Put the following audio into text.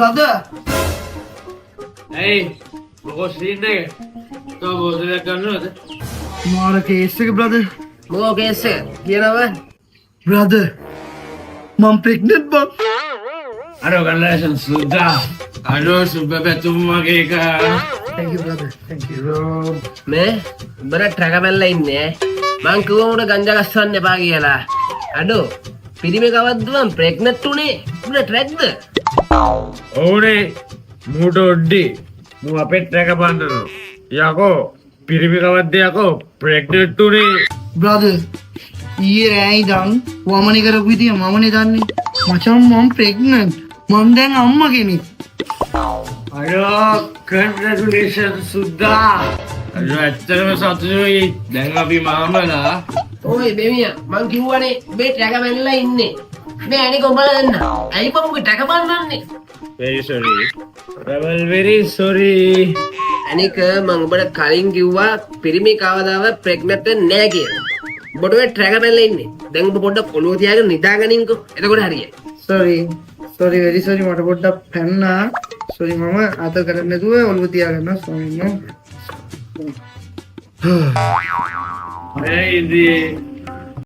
brother. Hey, මොකෝ scene එක? තෝ බෝතලයක් ගන්නවද? මාර කේස් එක brother. මොකෝ කේස් එක කියනවා Brother. මම pregnant බං. අරෝ ගල්ලාසන් සුද්දා. අරෝ සුබපැතුම් වගේ එක. Thank you brother. Thank you. මේ උඹට ට්‍රැක බැලලා ඉන්නේ මං කිව්වා උඹට ගංජා ගස්සන්න එපා කියලා අඩෝ පිරිමි කවද්ද මං ප්‍රෙග්නන්ට් උනේ උඹට ට්‍රැක්ද ඕනේ මූට ඔඩ්ඩි මූ අපේ ට්‍රැක බන්නනවා යකෝ පිරිමි කවද්ද යකෝ ප්‍රෙග්නන්ට් උනේ brother. ඊයේ රෑ ඉඳන් වමනේ කරපු විදිය මමනේ දන්නේ. මචං මම pregnant. මම දැන් අම්මා කෙනෙක්. අරෝ කන්ග්‍රැචුලේෂන් සුද්දා අරෝ ඇත්තටම සතුටුයි දැන් අපි මාමලා ඔය බෙමියා මං කිව්වනේ උඹේ ට්‍රැක බැලලා ඉන්නේ මේ අනික උඹලා දෙන්න ඇයි බං උඹේ ට්‍රැක බන්නන්නේ very sorry travel very sorry අනික මං උඹට කලින් කිව්වා පිරිමි කවදාවත් ප්‍රෙග්නන්ට් නෑ කියලා උඹට ඔය ට්‍රැක බැලලා ඉන්නේ දැන් උඹ පොඩ්ඩක් ඔළුව තියාගෙන නිදාගනින්කෝ එතකොට හරියයි sorry very sorry මට පොඩ්ඩක් පැන්නා. sorry මම අත කරන්නේ නැතුව ඔළුව තියාගන්න sorry no. hey ඉදී